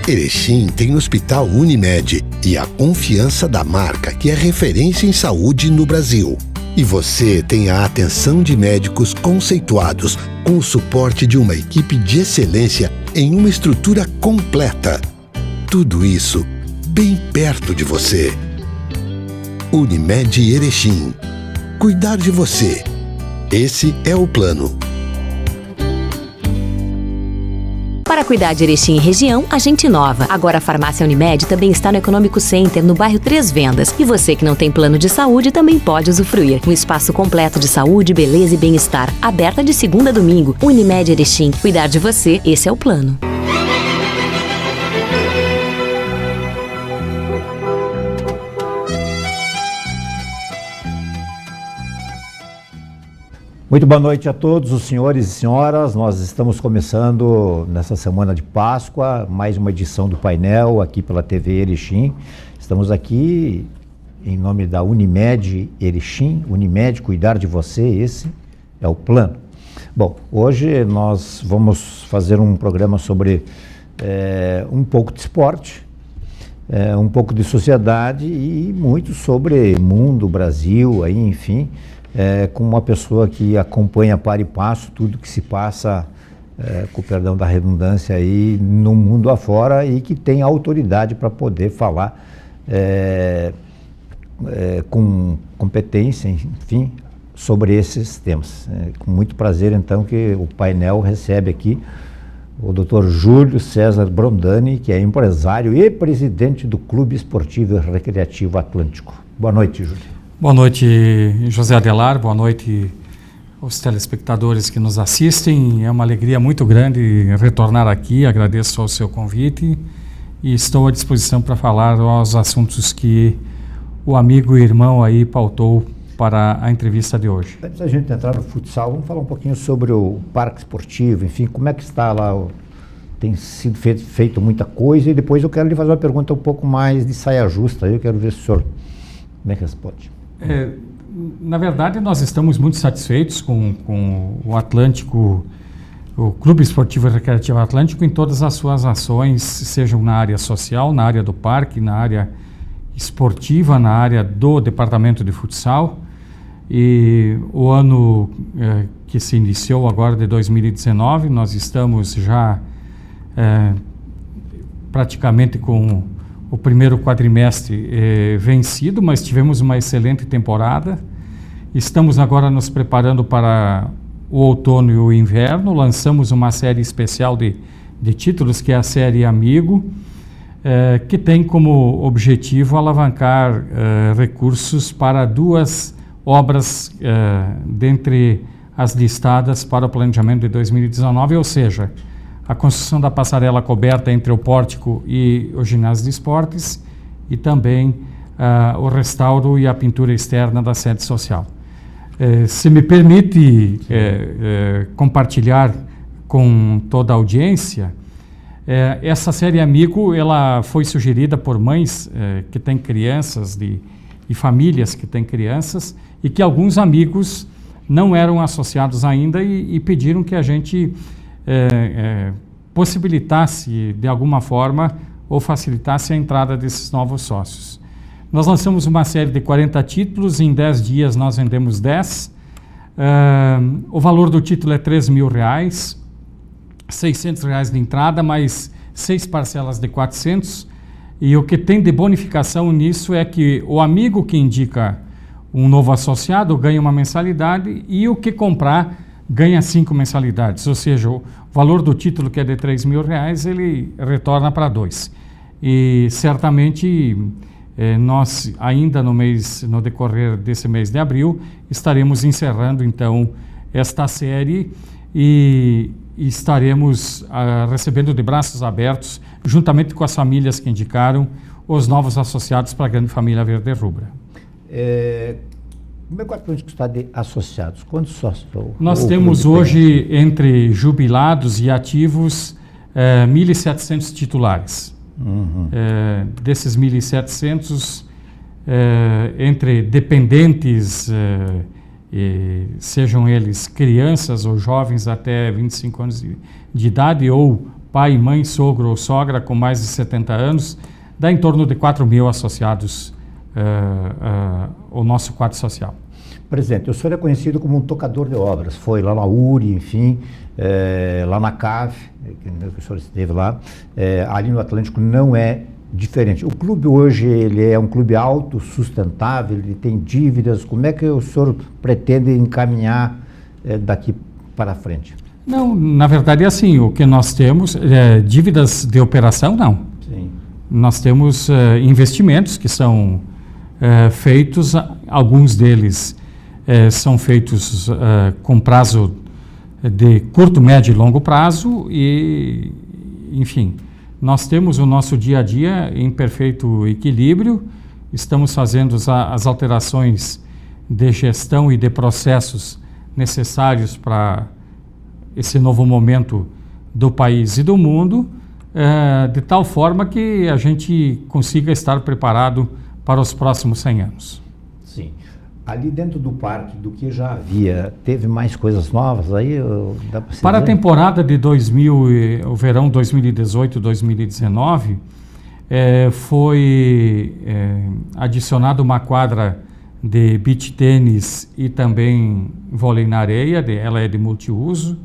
Erechim tem o Hospital Unimed e a confiança da marca que é referência em saúde no Brasil. E você tem a atenção de médicos conceituados com o suporte de uma equipe de excelência em uma estrutura completa. Tudo isso bem perto de você. Unimed Erechim. Cuidar de você. Esse é o plano. Para cuidar de Erechim e região, a gente inova. Agora a Farmácia Unimed também está no Econômico Center, no bairro Três Vendas. E você que não tem plano de saúde também pode usufruir. Um espaço completo de saúde, beleza e bem-estar. Aberta de segunda a domingo. Unimed Erechim. Cuidar de você, esse é o plano. Muito boa noite a todos os senhores e senhoras. Nós estamos começando nessa semana de Páscoa mais uma edição do painel aqui pela TV Erechim. Estamos aqui em nome da Unimed Erechim. Unimed, cuidar de você, esse é o plano. Bom, hoje nós vamos fazer um programa sobre um pouco de esporte, um pouco de sociedade e muito sobre mundo, Brasil, aí, enfim. Com uma pessoa que acompanha para e passo tudo que se passa, com o perdão da redundância, aí no mundo afora e que tem autoridade para poder falar com competência, enfim, sobre esses temas. Com muito prazer, então, que o painel recebe aqui o Dr. Júlio César Brondani, que é empresário e presidente do Clube Esportivo e Recreativo Atlântico. Boa noite, Júlio. Boa noite, José Adelar, boa noite aos telespectadores que nos assistem. É uma alegria muito grande retornar aqui, agradeço ao seu convite e estou à disposição para falar aos assuntos que o amigo e irmão aí pautou para a entrevista de hoje. Antes da gente entrar no futsal, vamos falar um pouquinho sobre o parque esportivo, enfim, como é que está lá, tem sido feito muita coisa, e depois eu quero lhe fazer uma pergunta um pouco mais de saia justa, eu quero ver se o senhor como é que responde. Na verdade, nós estamos muito satisfeitos com o Atlântico, o Clube Esportivo e Recreativo Atlântico, em todas as suas ações, sejam na área social, na área do parque, na área esportiva, na área do departamento de futsal. E o ano que se iniciou agora, de 2019, nós estamos já praticamente com o primeiro quadrimestre vencido, mas tivemos uma excelente temporada. Estamos agora nos preparando para o outono e o inverno. Lançamos uma série especial de títulos, que é a série Amigo, que tem como objetivo alavancar recursos para duas obras dentre as listadas para o planejamento de 2019, ou seja, a construção da passarela coberta entre o pórtico e o ginásio de esportes e também o restauro e a pintura externa da sede social. Se me permite compartilhar com toda a audiência, essa série Amigo, ela foi sugerida por mães que têm crianças e famílias que têm crianças e que alguns amigos não eram associados ainda e pediram que a gente possibilitasse de alguma forma ou facilitasse a entrada desses novos sócios. Nós lançamos uma série de 40 títulos, em 10 dias nós vendemos 10. O valor do título é R$3.000, R$600 de entrada, mais 6 parcelas de 400. E o que tem de bonificação nisso é que o amigo que indica um novo associado ganha uma mensalidade e o que comprar ganha 5 mensalidades, ou seja, o valor do título, que é de R$3.000, ele retorna para 2. E certamente nós ainda no decorrer desse mês de abril estaremos encerrando então esta série e estaremos recebendo de braços abertos, juntamente com as famílias que indicaram, os novos associados para a grande família Verde Rubra. Como é que o Atlântico está de associados? Quantos sócios? Nós temos hoje, entre jubilados e ativos, 1.700 titulares. Uhum. Desses 1.700, entre dependentes, sejam eles crianças ou jovens até 25 anos de idade, ou pai, mãe, sogro ou sogra com mais de 70 anos, dá em torno de 4.000 associados ao nosso quadro social. Presidente, o senhor é conhecido como um tocador de obras, foi lá na URI, enfim, lá na CAF, que o senhor esteve lá, ali no Atlântico não é diferente. O clube hoje, ele é um clube autossustentável, ele tem dívidas, como é que o senhor pretende encaminhar daqui para frente? Não, na verdade é assim, o que nós temos, dívidas de operação, não. Sim. Nós temos investimentos que são feitos, alguns deles são feitos com prazo de curto, médio e longo prazo e, enfim, nós temos o nosso dia a dia em perfeito equilíbrio, estamos fazendo as alterações de gestão e de processos necessários para esse novo momento do país e do mundo, de tal forma que a gente consiga estar preparado para os próximos 100 anos. Sim. Ali dentro do parque, do que já havia, teve mais coisas novas aí? Para a temporada de o verão 2018-2019, foi adicionada uma quadra de beach tênis e também vôlei na areia, ela é de multiuso.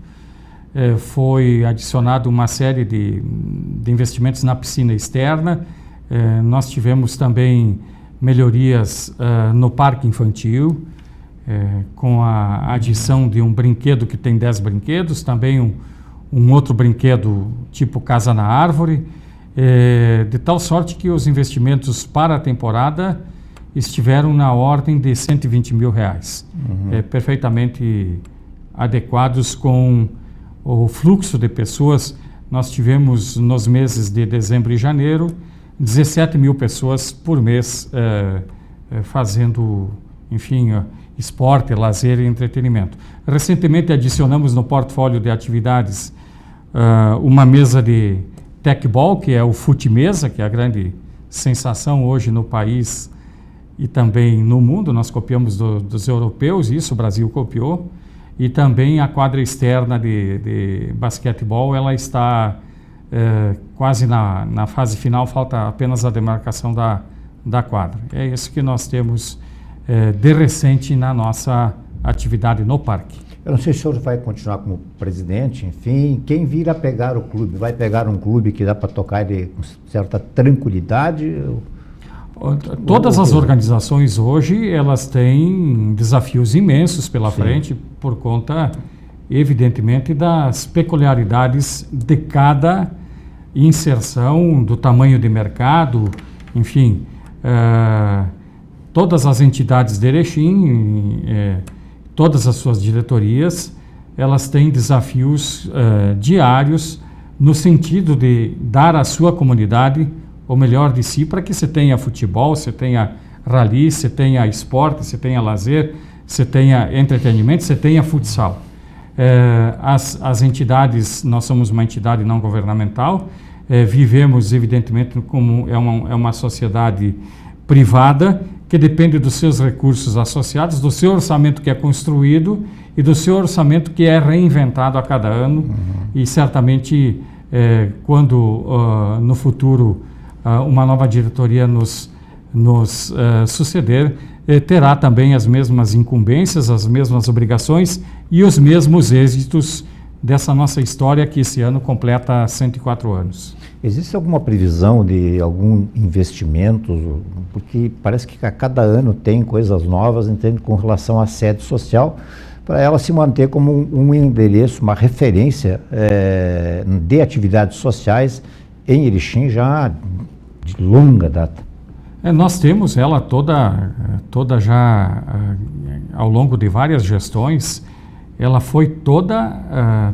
Foi adicionada uma série de investimentos na piscina externa. Nós tivemos também melhorias no parque infantil, com a adição de um brinquedo que tem 10 brinquedos, também um outro brinquedo tipo Casa na Árvore, de tal sorte que os investimentos para a temporada estiveram na ordem de R$120 mil, perfeitamente adequados com o fluxo de pessoas. Nós tivemos nos meses de dezembro e janeiro 17 mil pessoas por mês fazendo, enfim, esporte, lazer e entretenimento. Recentemente adicionamos no portfólio de atividades uma mesa de tecbol, que é o fute-mesa, que é a grande sensação hoje no país e também no mundo. Nós copiamos dos europeus, isso o Brasil copiou. E também a quadra externa de basquetebol, ela está quase na fase final, falta apenas a demarcação da quadra. É isso que nós temos de recente na nossa atividade no parque. Eu não sei se o senhor vai continuar como presidente, enfim, quem vir a pegar o clube, vai pegar um clube que dá para tocar ele com certa tranquilidade? Todas as organizações hoje, elas têm desafios imensos pela frente, por conta, evidentemente, das peculiaridades de cada inserção, do tamanho de mercado, enfim, todas as entidades de Erechim, todas as suas diretorias, elas têm desafios diários no sentido de dar à sua comunidade o melhor de si, para que você tenha futebol, você tenha rally, você tenha esporte, você tenha lazer, você tenha entretenimento, você tenha futsal. As entidades, nós somos uma entidade não governamental, vivemos evidentemente como é uma sociedade privada que depende dos seus recursos associados, do seu orçamento que é construído e do seu orçamento que é reinventado a cada ano. E certamente quando no futuro uma nova diretoria nos suceder, terá também as mesmas incumbências, as mesmas obrigações e os mesmos êxitos dessa nossa história que esse ano completa 104 anos. Existe alguma previsão de algum investimento? Porque parece que a cada ano tem coisas novas, entende, com relação à sede social, para ela se manter como um endereço, uma referência de atividades sociais em Erechim já de longa data. Nós temos ela toda já ao longo de várias gestões. Ela foi toda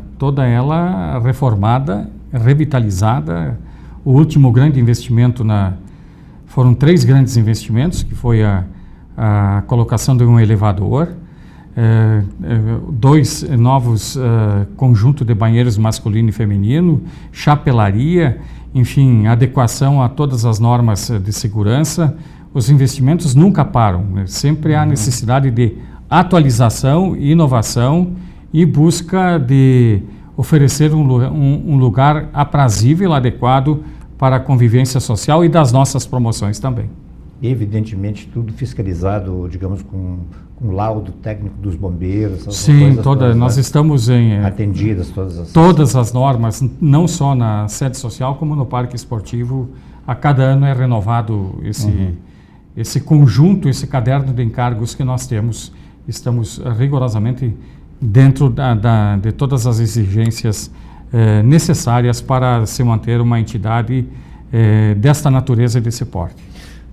ela reformada, revitalizada. O último grande investimento foram 3 grandes investimentos, que foi a colocação de um elevador, 2 novos conjuntos de banheiros masculino e feminino, chapelaria, enfim, adequação a todas as normas de segurança. Os investimentos nunca param, né? Sempre há necessidade de atualização, inovação e busca de oferecer um lugar aprazível, adequado para a convivência social e das nossas promoções também. Evidentemente, tudo fiscalizado, digamos, com laudo técnico dos bombeiros. Sim, nós estamos atendidas todas as normas, não só na sede social, como no parque esportivo. A cada ano é renovado esse conjunto, esse caderno de encargos que nós temos. Estamos rigorosamente dentro de todas as exigências necessárias para se manter uma entidade desta natureza e desse porte.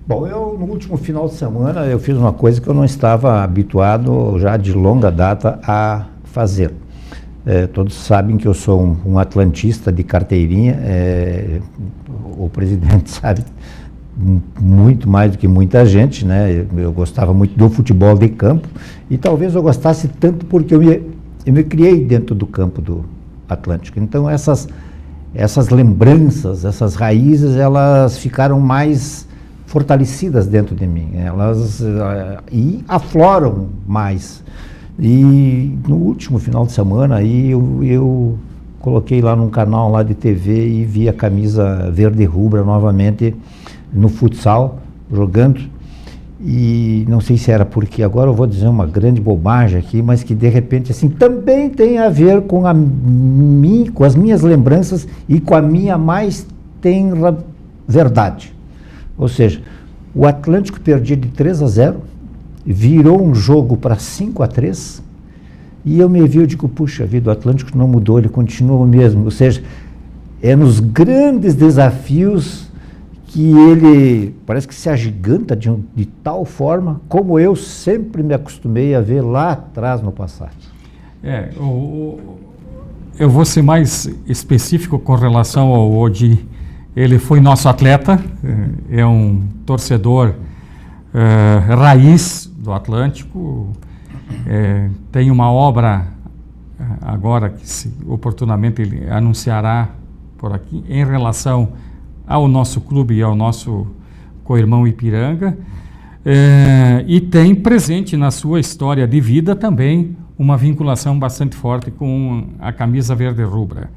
Bom, no último final de semana eu fiz uma coisa que eu não estava habituado já de longa data a fazer. Todos sabem que eu sou um atlantista de carteirinha, o presidente sabe muito mais do que muita gente, né? Eu gostava muito do futebol de campo e talvez eu gostasse tanto porque eu me criei dentro do campo do Atlântico. Então essas lembranças, essas raízes, elas ficaram mais fortalecidas dentro de mim, e afloram mais. E no último final de semana aí eu coloquei lá num canal lá de TV e vi a camisa verde e rubra novamente no futsal, jogando, e não sei se era porque, agora eu vou dizer uma grande bobagem aqui, mas que de repente assim também tem a ver com as minhas lembranças e com a minha mais tenra verdade. Ou seja, o Atlântico perdia de 3-0, virou um jogo para 5-3, e eu me vi, eu digo, puxa vida, o Atlântico não mudou, ele continua o mesmo. Ou seja, é nos grandes desafios que ele parece que se agiganta de tal forma como eu sempre me acostumei a ver lá atrás no passado. Eu vou ser mais específico com relação ao Odi. Ele foi nosso atleta, é um torcedor raiz do Atlântico, tem uma obra agora que oportunamente ele anunciará por aqui em relação ao nosso clube e ao nosso co-irmão Ipiranga, e tem presente na sua história de vida também uma vinculação bastante forte com a camisa verde e rubra.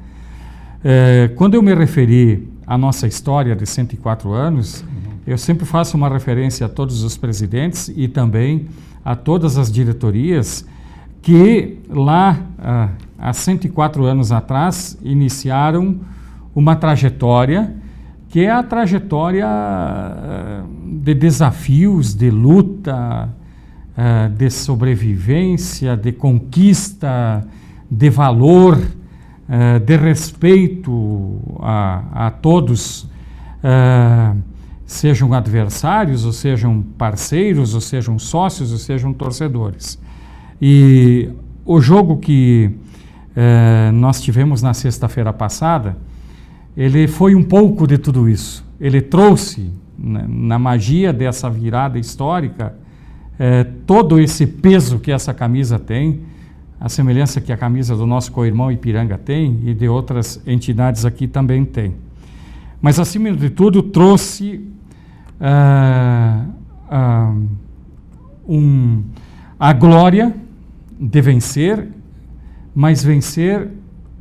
Quando eu me referi à nossa história de 104 anos, eu sempre faço uma referência a todos os presidentes e também a todas as diretorias que lá, há 104 anos atrás, iniciaram uma trajetória que é a trajetória de desafios, de luta, de sobrevivência, de conquista, de valor, de respeito a todos, sejam adversários, ou sejam parceiros, ou sejam sócios, ou sejam torcedores. E o jogo que nós tivemos na sexta-feira passada, ele foi um pouco de tudo isso. Ele trouxe, na magia dessa virada histórica, todo esse peso que essa camisa tem, a semelhança que a camisa do nosso co-irmão Ipiranga tem e de outras entidades aqui também tem. Mas, acima de tudo, trouxe a glória de vencer, mas vencer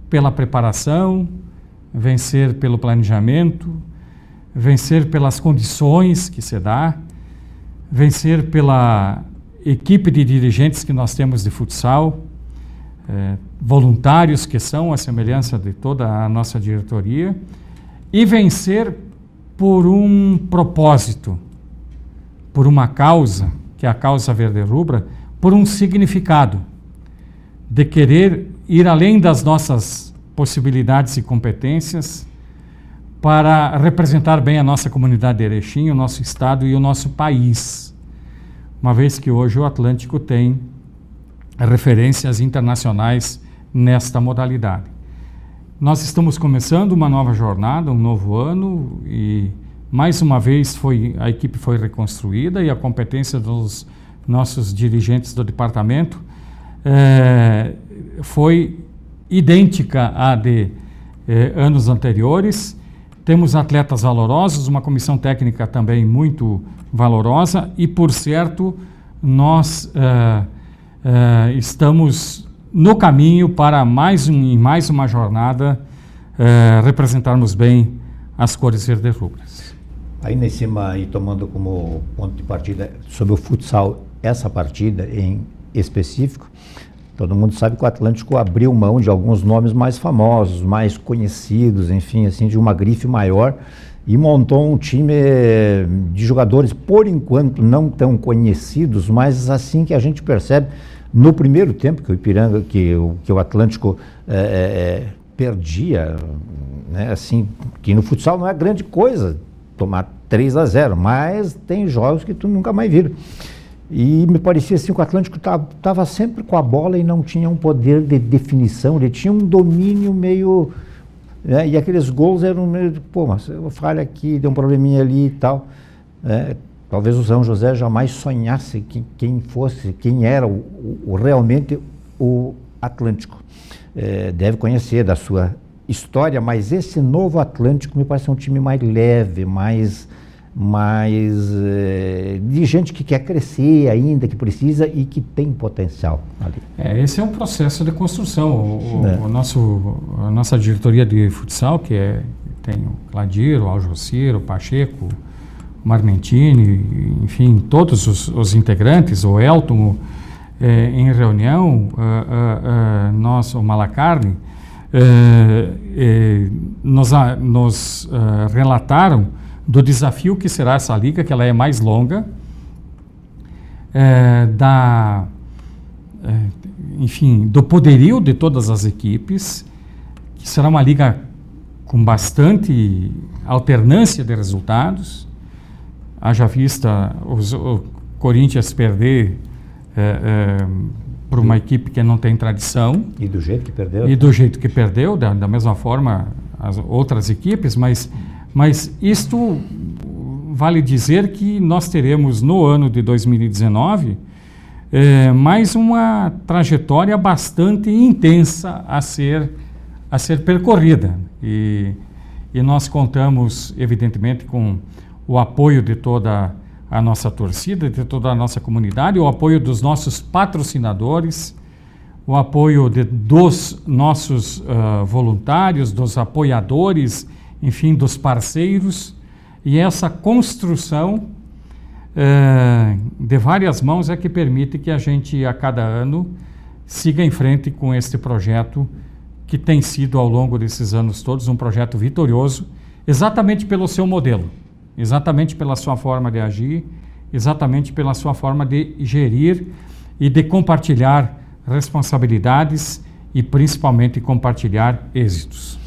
pela preparação, vencer pelo planejamento, vencer pelas condições que se dá, vencer pela equipe de dirigentes que nós temos de futsal, voluntários que são a semelhança de toda a nossa diretoria, e vencer por um propósito, por uma causa, que é a causa verde e rubra, por um significado de querer ir além das nossas possibilidades e competências para representar bem a nossa comunidade de Erechim, o nosso estado e o nosso país, uma vez que hoje o Atlântico tem referências internacionais nesta modalidade. Nós estamos começando uma nova jornada, um novo ano, e mais uma vez a equipe foi reconstruída e a competência dos nossos dirigentes do departamento foi idêntica à de anos anteriores. Temos atletas valorosos, uma comissão técnica também muito valorosa e, por certo, nós estamos no caminho para em mais uma jornada representarmos bem as cores verde-rubras. Aí em cima, e tomando como ponto de partida sobre o futsal, essa partida em específico, todo mundo sabe que o Atlântico abriu mão de alguns nomes mais famosos, mais conhecidos, enfim, assim, de uma grife maior, e montou um time de jogadores, por enquanto, não tão conhecidos, mas assim que a gente percebe, no primeiro tempo que o Ipiranga, que o Atlântico perdia, né, assim, que no futsal não é grande coisa tomar 3-0, mas tem jogos que tu nunca mais vira. E me parecia assim que o Atlântico estava sempre com a bola e não tinha um poder de definição, ele tinha um domínio meio... Né, e aqueles gols eram meio... Pô, mas eu falho aqui, deu um probleminha ali e tal. Talvez o São José jamais sonhasse quem era realmente o Atlântico. Deve conhecer da sua história, mas esse novo Atlântico me parece um time mais leve, mais de gente que quer crescer ainda, que precisa e que tem potencial ali. Esse é um processo de construção. A nossa diretoria de futsal, tem o Cladir, o Aljocir, o Pacheco, o Marmentini, enfim, todos os integrantes, o Elton, em reunião, o Malacarne, nos relataram do desafio que será essa liga, que ela é mais longa, enfim, do poderio de todas as equipes, que será uma liga com bastante alternância de resultados. Haja vista o Corinthians perder para uma equipe que não tem tradição. E do jeito que perdeu. E do jeito que perdeu, da mesma forma as outras equipes, mas isto vale dizer que nós teremos no ano de 2019 mais uma trajetória bastante intensa a ser percorrida. E nós contamos, evidentemente, com o apoio de toda a nossa torcida, de toda a nossa comunidade, o apoio dos nossos patrocinadores, o apoio dos nossos voluntários, dos apoiadores, enfim, dos parceiros, e essa construção de várias mãos é que permite que a gente, a cada ano, siga em frente com este projeto que tem sido, ao longo desses anos todos, um projeto vitorioso, exatamente pelo seu modelo, exatamente pela sua forma de agir, exatamente pela sua forma de gerir e de compartilhar responsabilidades e, principalmente, compartilhar êxitos.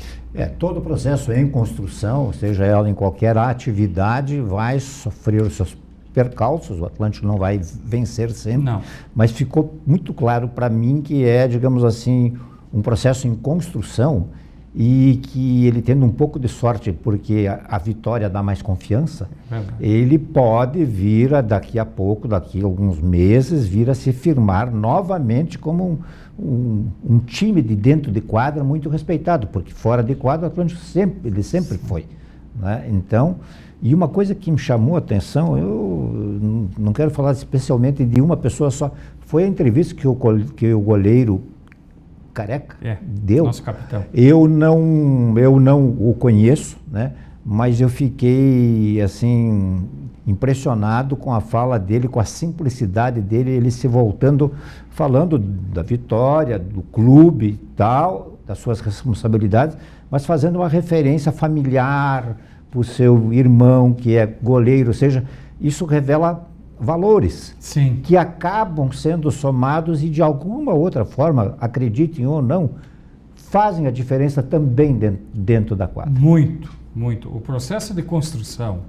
Todo o processo em construção, seja ela em qualquer atividade, vai sofrer os seus percalços, o Atlântico não vai vencer sempre, não. Mas ficou muito claro para mim que digamos assim, um processo em construção e que ele tendo um pouco de sorte, porque a vitória dá mais confiança, ele pode vir daqui a pouco, daqui a alguns meses, vir a se firmar novamente como um time de dentro de quadra muito respeitado, porque fora de quadra o Atlântico sempre foi, né? Então, e uma coisa que me chamou a atenção, eu não quero falar especialmente de uma pessoa só, foi a entrevista que o goleiro Careca deu. Nosso capitão. Eu não o conheço, né? Mas eu fiquei assim impressionado com a fala dele, com a simplicidade dele, ele se voltando, falando da vitória, do clube e tal, das suas responsabilidades, mas fazendo uma referência familiar para o seu irmão, que é goleiro, ou seja, isso revela valores. Sim. Que acabam sendo somados e de alguma outra forma, acreditem ou não, fazem a diferença também dentro da quadra. Muito, muito. O processo de construção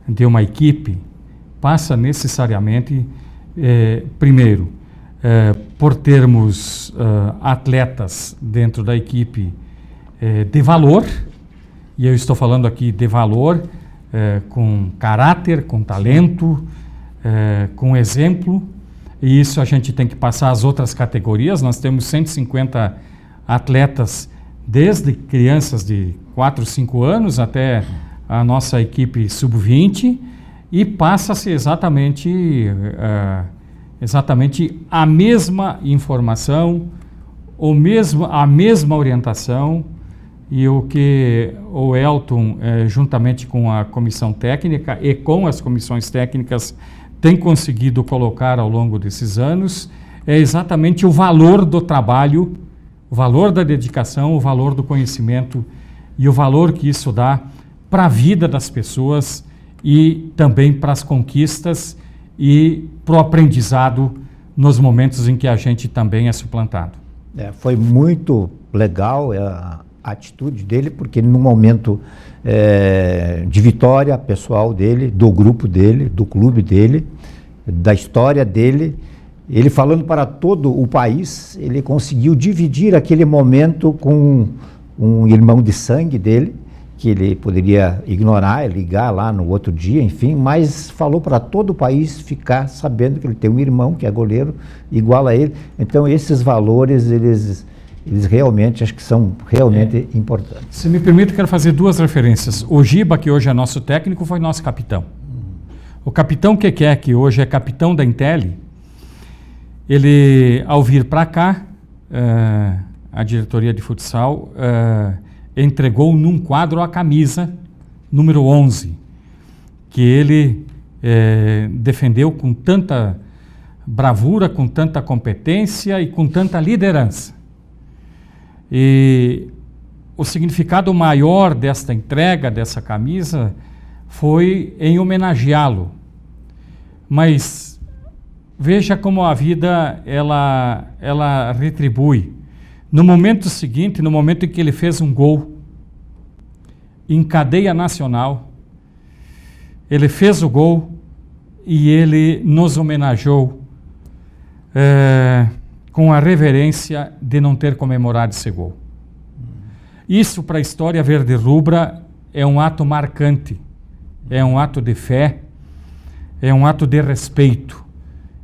de uma equipe passa necessariamente, primeiro, por termos atletas dentro da equipe de valor, e eu estou falando aqui de valor com caráter, com talento, com exemplo, e isso a gente tem que passar às outras categorias. Nós temos 150 atletas, desde crianças de 4, 5 anos até a nossa equipe sub-20, e passa-se exatamente a mesma informação, a mesma orientação e o que o Elton, juntamente com a comissão técnica e com as comissões técnicas, tem conseguido colocar ao longo desses anos, é exatamente o valor do trabalho, o valor da dedicação, o valor do conhecimento e o valor que isso dá para a vida das pessoas e também para as conquistas e para o aprendizado nos momentos em que a gente também é suplantado. Foi muito legal a atitude dele, porque no momento de vitória pessoal dele, do grupo dele, do clube dele, da história dele, ele falando para todo o país, ele conseguiu dividir aquele momento com um irmão de sangue dele, que ele poderia ignorar, ligar lá no outro dia, enfim, mas falou para todo o país ficar sabendo que ele tem um irmão que é goleiro igual a ele. Então esses valores, eles realmente, acho que são realmente importantes. Se me permite, quero fazer duas referências. O Giba, que hoje é nosso técnico, foi nosso capitão. O capitão Keké, que hoje é capitão da Intel, ele, ao vir para cá, a diretoria de futsal entregou num quadro a camisa número 11, que ele defendeu com tanta bravura, com tanta competência e com tanta liderança. E o significado maior desta entrega, dessa camisa, foi em homenageá-lo. Mas veja como a vida ela retribui. No momento seguinte, no momento em que ele fez um gol em cadeia nacional, ele fez o gol e ele nos homenageou com a reverência de não ter comemorado esse gol. Isso, para a história verde-rubra, é um ato marcante, é um ato de fé, é um ato de respeito.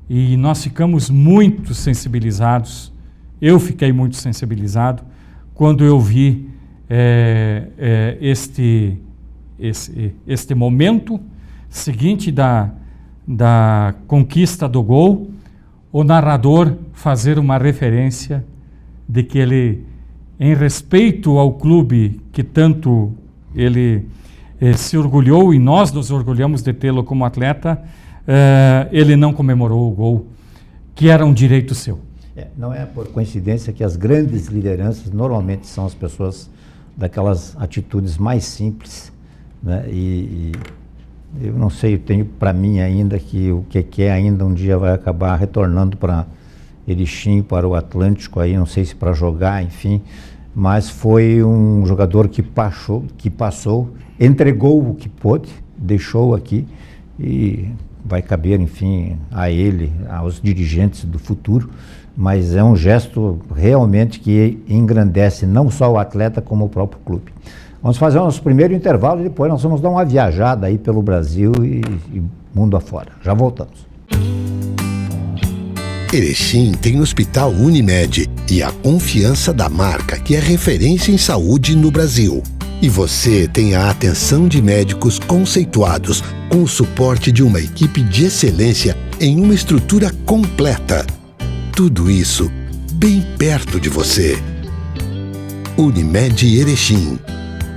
E nós ficamos muito sensibilizados. Eu fiquei muito sensibilizado quando eu vi este momento seguinte da conquista do gol, o narrador fazer uma referência de que ele, em respeito ao clube que tanto ele se orgulhou, e nós nos orgulhamos de tê-lo como atleta, ele não comemorou o gol, que era um direito seu. Não é por coincidência que as grandes lideranças normalmente são as pessoas daquelas atitudes mais simples, né? E eu não sei, eu tenho para mim ainda que o Keké ainda um dia vai acabar retornando para Erechim, para o Atlântico, aí não sei se para jogar, enfim, mas foi um jogador que passou, entregou o que pôde, deixou aqui e vai caber, enfim, a ele, aos dirigentes do futuro, mas é um gesto realmente que engrandece não só o atleta, como o próprio clube. Vamos fazer o nosso primeiro intervalo e depois nós vamos dar uma viajada aí pelo Brasil e mundo afora. Já voltamos. Erechim tem o Hospital Unimed e a confiança da marca que é referência em saúde no Brasil. E você tem a atenção de médicos conceituados, com o suporte de uma equipe de excelência em uma estrutura completa. Tudo isso bem perto de você. Unimed Erechim.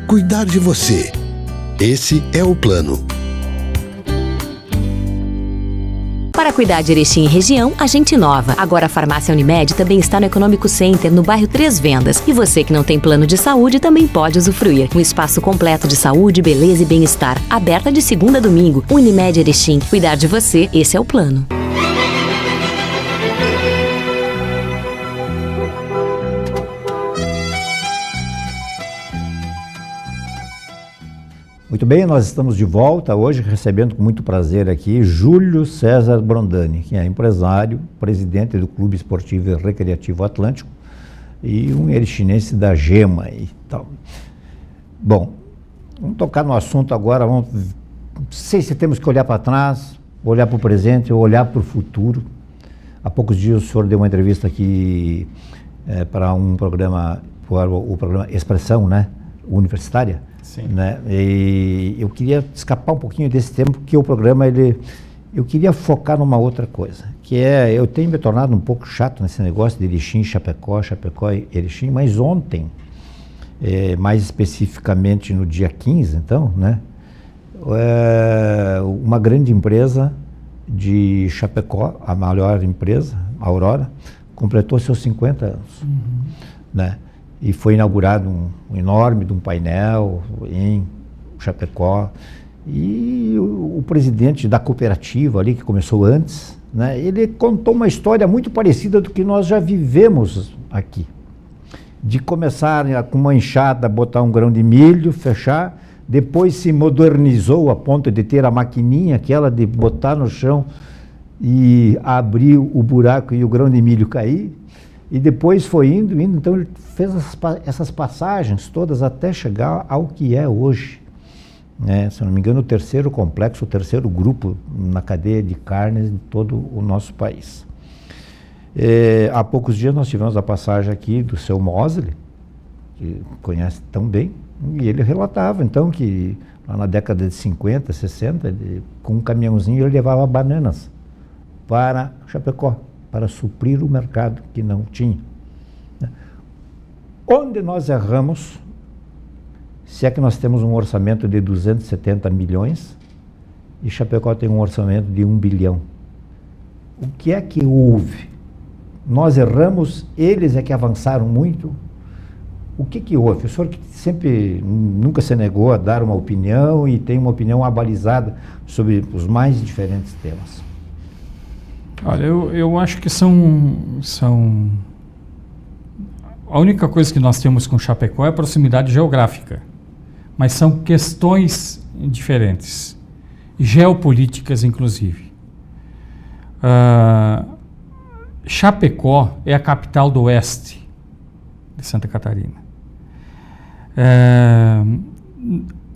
Cuidar de você. Esse é o plano. Para cuidar de Erechim e região, a gente inova. Agora a farmácia Unimed também está no Econômico Center, no bairro Três Vendas. E você que não tem plano de saúde também pode usufruir. Um espaço completo de saúde, beleza e bem-estar. Aberta de segunda a domingo. Unimed Erechim. Cuidar de você, esse é o plano. Muito bem, nós estamos de volta hoje, recebendo com muito prazer aqui Júlio César Brondani, que é empresário, presidente do Clube Esportivo e Recreativo Atlântico e um erechinense da Gema e tal. Bom, vamos tocar no assunto agora, não sei se temos que olhar para trás, olhar para o presente ou olhar para o futuro. Há poucos dias o senhor deu uma entrevista aqui para um programa, o programa Expressão, né, universitária. Sim. Né? E eu queria escapar um pouquinho desse tema, porque o programa, eu queria focar numa outra coisa, que é, eu tenho me tornado um pouco chato nesse negócio de Erechim, Chapecó e Erechim, mas ontem, mais especificamente no dia 15, então, né, uma grande empresa de Chapecó, a maior empresa, a Aurora, completou seus 50 anos, né, e foi inaugurado um enorme de um painel em Chapecó, e o presidente da cooperativa ali, que começou antes, né, ele contou uma história muito parecida do que nós já vivemos aqui. De começar com uma enxada, botar um grão de milho, fechar, depois se modernizou a ponto de ter a maquininha, aquela de botar no chão e abrir o buraco e o grão de milho cair, e depois foi indo, então ele fez essas passagens todas até chegar ao que é hoje. Se não me engano, o terceiro complexo, o terceiro grupo na cadeia de carnes de todo o nosso país. Há poucos dias nós tivemos a passagem aqui do seu Mosley, que conhece tão bem, e ele relatava então que lá na década de 50, 60, com um caminhãozinho ele levava bananas para Chapecó, para suprir o mercado que não tinha. Onde nós erramos, se é que nós temos um orçamento de 270 milhões e Chapecó tem um orçamento de 1 bilhão. O que é que houve? Nós erramos, eles é que avançaram muito. O que houve? O senhor que sempre, nunca se negou a dar uma opinião e tem uma opinião abalizada sobre os mais diferentes temas. Olha, eu acho que são... A única coisa que nós temos com Chapecó é a proximidade geográfica. Mas são questões diferentes, geopolíticas inclusive. Chapecó é a capital do oeste de Santa Catarina.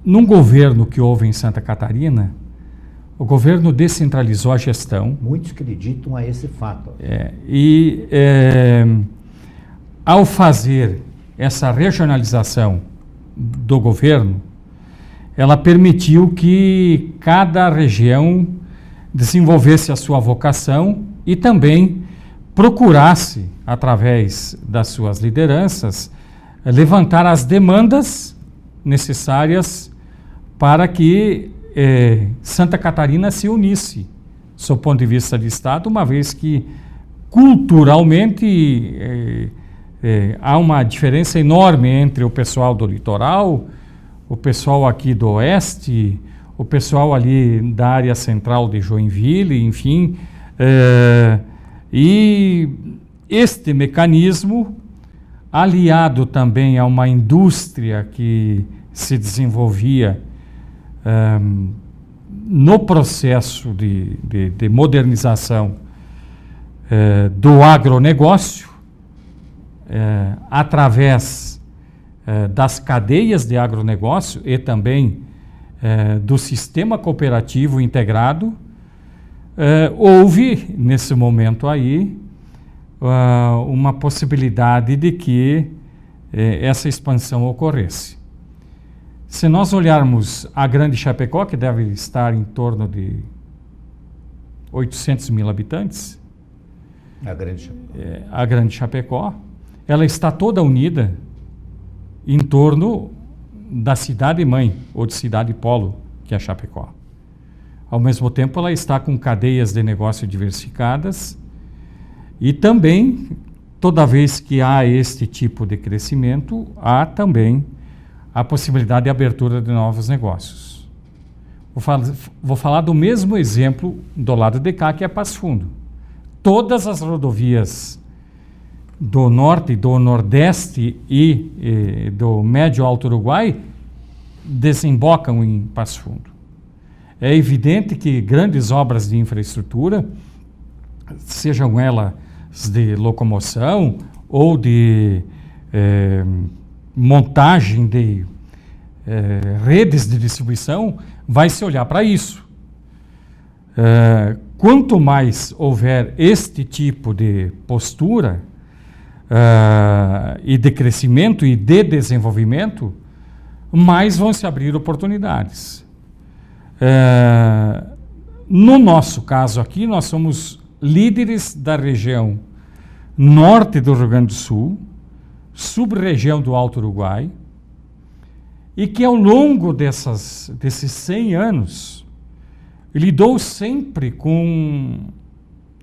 Num governo que houve em Santa Catarina, o governo descentralizou a gestão. Muitos acreditam a esse fato. Ao fazer essa regionalização do governo, ela permitiu que cada região desenvolvesse a sua vocação e também procurasse, através das suas lideranças, levantar as demandas necessárias para que Santa Catarina se unisse, sob o ponto de vista de Estado, uma vez que culturalmente há uma diferença enorme entre o pessoal do litoral, o pessoal aqui do oeste, o pessoal ali da área central de Joinville, enfim. E este mecanismo, aliado também a uma indústria que se desenvolvia no processo de modernização do agronegócio, através das cadeias de agronegócio e também do sistema cooperativo integrado, houve, nesse momento aí, uma possibilidade de que essa expansão ocorresse. Se nós olharmos a Grande Chapecó, que deve estar em torno de 800 mil habitantes, a Grande Chapecó, ela está toda unida em torno da cidade-mãe, ou de cidade-polo, que é Chapecó. Ao mesmo tempo, ela está com cadeias de negócio diversificadas e também, toda vez que há este tipo de crescimento, há também a possibilidade de abertura de novos negócios. Vou falar do mesmo exemplo do lado de cá, que é Passo Fundo. Todas as rodovias do norte, do nordeste e do médio alto Uruguai desembocam em Passo Fundo. É evidente que grandes obras de infraestrutura, sejam elas de locomoção ou de montagem de redes de distribuição, vai se olhar para isso. Quanto mais houver este tipo de postura e de crescimento e de desenvolvimento, mais vão se abrir oportunidades. No nosso caso aqui, nós somos líderes da região norte do Rio Grande do Sul, sub-região do Alto Uruguai, e que ao longo desses 100 anos lidou sempre com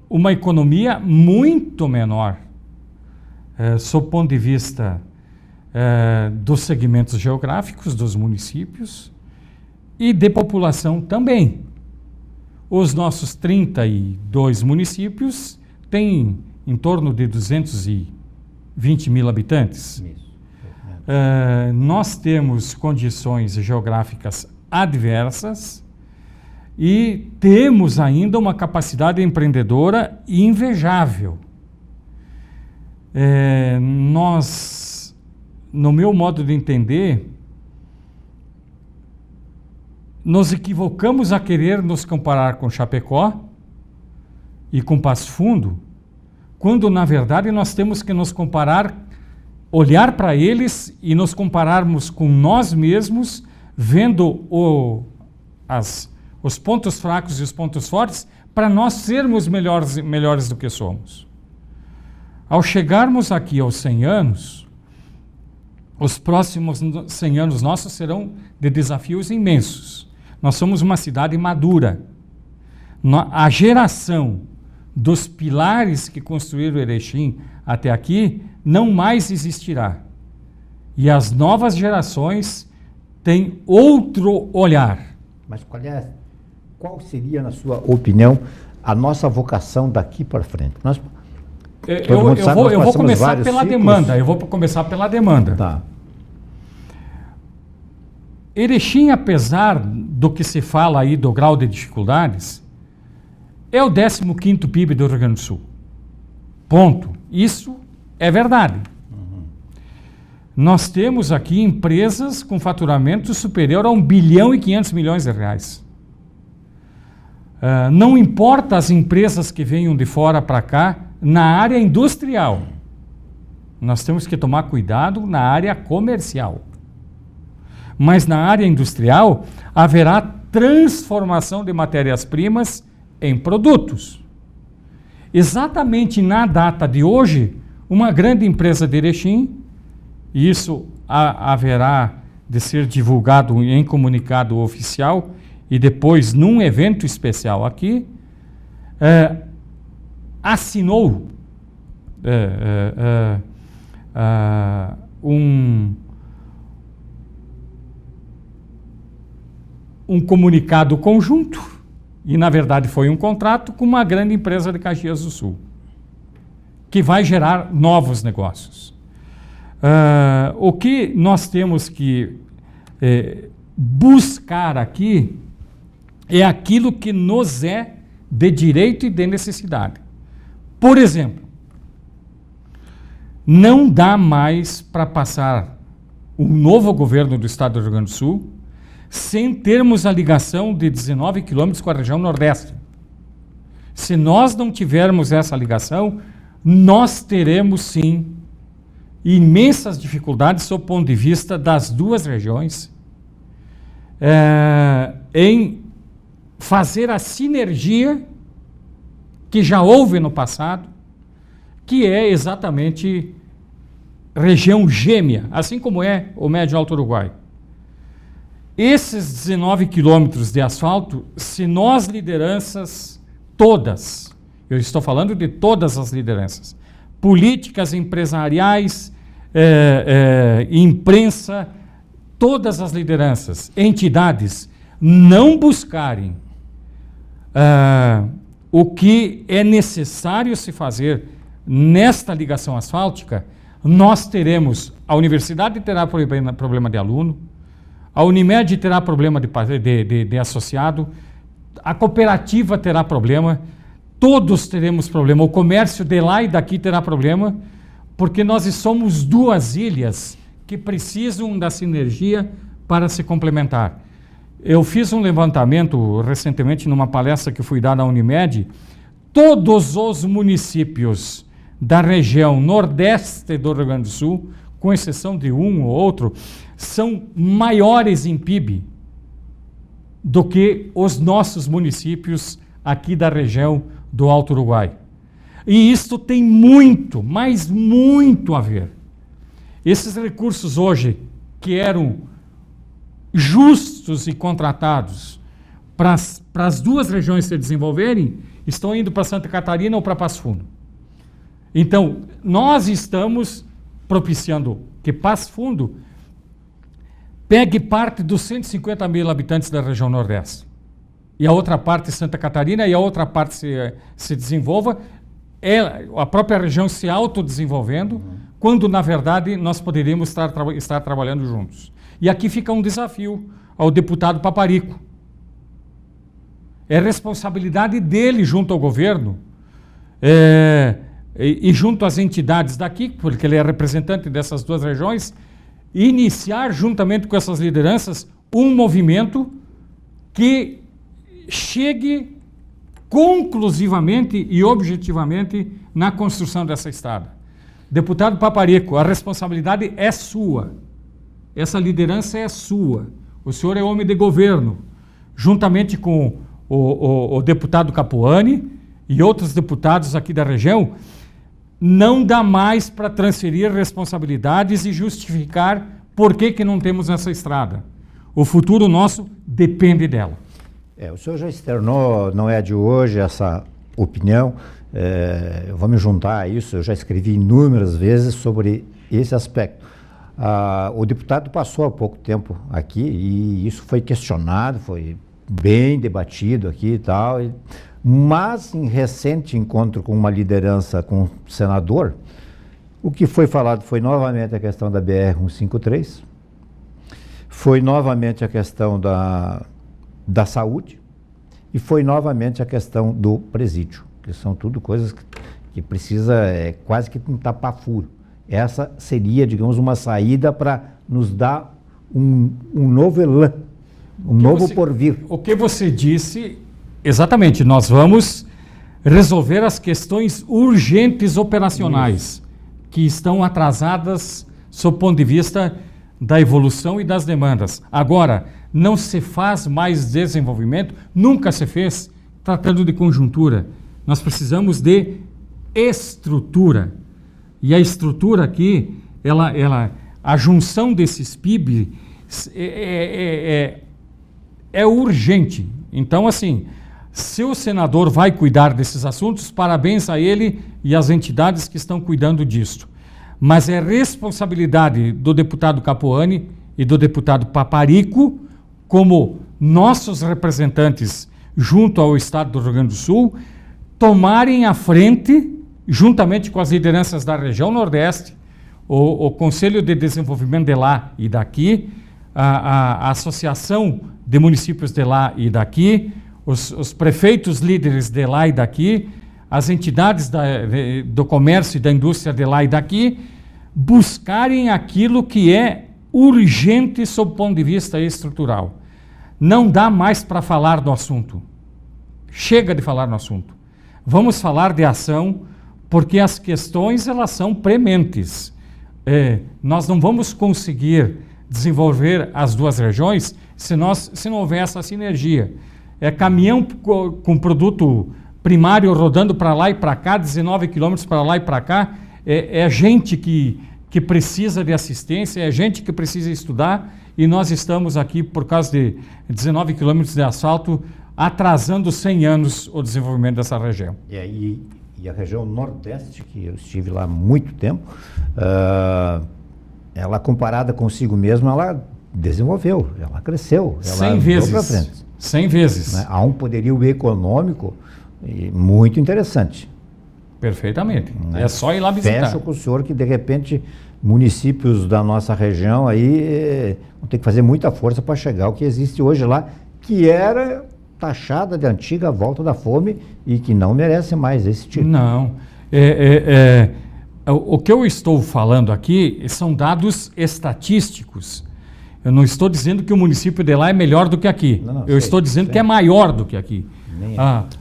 uma economia muito menor, sob o ponto de vista dos segmentos geográficos dos municípios e de população também. Os nossos 32 municípios têm em torno de 220 mil habitantes. Nós temos condições geográficas adversas e temos ainda uma capacidade empreendedora invejável. Nós, no meu modo de entender, nos equivocamos a querer nos comparar com Chapecó e com Passo Fundo, quando na verdade nós temos que nos comparar, olhar para eles e nos compararmos com nós mesmos, vendo os pontos fracos e os pontos fortes, para nós sermos melhores do que somos. Ao chegarmos aqui aos 100 anos, os próximos 100 anos nossos serão de desafios imensos. Nós somos uma cidade madura. A geração dos pilares que construíram Erechim até aqui não mais existirá. E as novas gerações têm outro olhar. Mas qual seria, na sua opinião, a nossa vocação daqui para frente? Eu vou começar pela demanda. Eu vou começar pela demanda. Tá. Erechim, apesar do que se fala aí do grau de dificuldades, é o 15º PIB do Rio Grande do Sul. Ponto. Isso é verdade. Nós temos aqui empresas com faturamento superior a 1 bilhão e 500 milhões de reais. Não importa as empresas que venham de fora para cá, na área industrial, nós temos que tomar cuidado na área comercial. Mas na área industrial haverá transformação de matérias-primas em produtos. Exatamente na data de hoje, uma grande empresa de Erechim, e isso haverá de ser divulgado em comunicado oficial e depois num evento especial aqui, assinou um comunicado conjunto, e na verdade foi um contrato com uma grande empresa de Caxias do Sul, que vai gerar novos negócios. O que nós temos que buscar aqui é aquilo que nos é de direito e de necessidade. Por exemplo, não dá mais para passar um novo governo do estado do Rio Grande do Sul sem termos a ligação de 19 quilômetros com a região Nordeste. Se nós não tivermos essa ligação, nós teremos sim imensas dificuldades sob o ponto de vista das duas regiões em fazer a sinergia que já houve no passado, que é exatamente região gêmea, assim como é o Médio Alto Uruguai. Esses 19 quilômetros de asfalto, se nós lideranças todas, eu estou falando de todas as lideranças, políticas, empresariais, imprensa, todas as lideranças, entidades, não buscarem o que é necessário se fazer nesta ligação asfáltica, nós teremos, a universidade terá problema de aluno, a Unimed terá problema de associado, a cooperativa terá problema, todos teremos problema, o comércio de lá e daqui terá problema, porque nós somos duas ilhas que precisam da sinergia para se complementar. Eu fiz um levantamento recentemente numa palestra que fui dar na Unimed, todos os municípios da região nordeste do Rio Grande do Sul, com exceção de um ou outro, são maiores em PIB do que os nossos municípios aqui da região do Alto Uruguai. E isto tem muito, mas muito a ver. Esses recursos hoje, que eram justos e contratados para as duas regiões se desenvolverem, estão indo para Santa Catarina ou para Passo Fundo. Então, nós estamos propiciando que Passo Fundo pegue parte dos 150 mil habitantes da região Nordeste. E a outra parte Santa Catarina e a outra parte se desenvolva, a própria região se autodesenvolvendo, quando, na verdade, nós poderíamos estar trabalhando juntos. E aqui fica um desafio ao deputado Paparico. É responsabilidade dele junto ao governo e junto às entidades daqui, porque ele é representante dessas duas regiões, iniciar, juntamente com essas lideranças, um movimento que chegue conclusivamente e objetivamente na construção dessa estrada. Deputado Paparico, a responsabilidade é sua. Essa liderança é sua. O senhor é homem de governo, juntamente com o deputado Capuani e outros deputados aqui da região. Não dá mais para transferir responsabilidades e justificar por que não temos essa estrada. O futuro nosso depende dela. O senhor já externou, não é de hoje, essa opinião. Eu vou me juntar a isso, eu já escrevi inúmeras vezes sobre esse aspecto. O deputado passou há pouco tempo aqui e isso foi questionado, foi bem debatido aqui e tal, mas em recente encontro com uma liderança, com um senador, o que foi falado foi novamente a questão da BR-153, foi novamente a questão da saúde e foi novamente a questão do presídio, que são tudo coisas que precisa quase que um tapa-furo. Essa seria, digamos, uma saída para nos dar um novo elan, um novo porvir. O que você disse, exatamente, nós vamos resolver as questões urgentes operacionais que estão atrasadas sob o ponto de vista da evolução e das demandas. Agora, não se faz mais desenvolvimento, nunca se fez, tratando de conjuntura. Nós precisamos de estrutura. E a estrutura aqui, a junção desses PIB é urgente. Então, assim, se o senador vai cuidar desses assuntos, parabéns a ele e às entidades que estão cuidando disso. Mas é responsabilidade do deputado Capuani e do deputado Paparico, como nossos representantes junto ao Estado do Rio Grande do Sul, tomarem a frente, juntamente com as lideranças da região Nordeste, o Conselho de Desenvolvimento de lá e daqui, a Associação de Municípios de lá e daqui, os prefeitos líderes de lá e daqui, as entidades do comércio e da indústria de lá e daqui, buscarem aquilo que é urgente sob o ponto de vista estrutural. Não dá mais para falar do assunto. Chega de falar no assunto. Vamos falar de ação, porque as questões elas são prementes. Nós não vamos conseguir desenvolver as duas regiões se não houver essa sinergia. Caminhão com produto primário rodando para lá e para cá, 19 quilômetros para lá e para cá, gente que precisa de assistência, é gente que precisa estudar, e nós estamos aqui, por causa de 19 quilômetros de asfalto, atrasando 100 anos o desenvolvimento dessa região. E a região Nordeste, que eu estive lá há muito tempo, ela comparada consigo mesma, ela desenvolveu, ela cresceu. 100 vezes. 100 vezes. Né? Há um poderio econômico muito interessante. Perfeitamente. Né? É só ir lá visitar. Fecho com o senhor que, de repente, municípios da nossa região aí vão ter que fazer muita força para chegar ao que existe hoje lá, que era taxada de antiga volta da fome e que não merece mais esse tipo. Não. O que eu estou falando aqui são dados estatísticos. Eu não estou dizendo que o município de lá é melhor do que aqui. Eu estou dizendo que é maior do que aqui.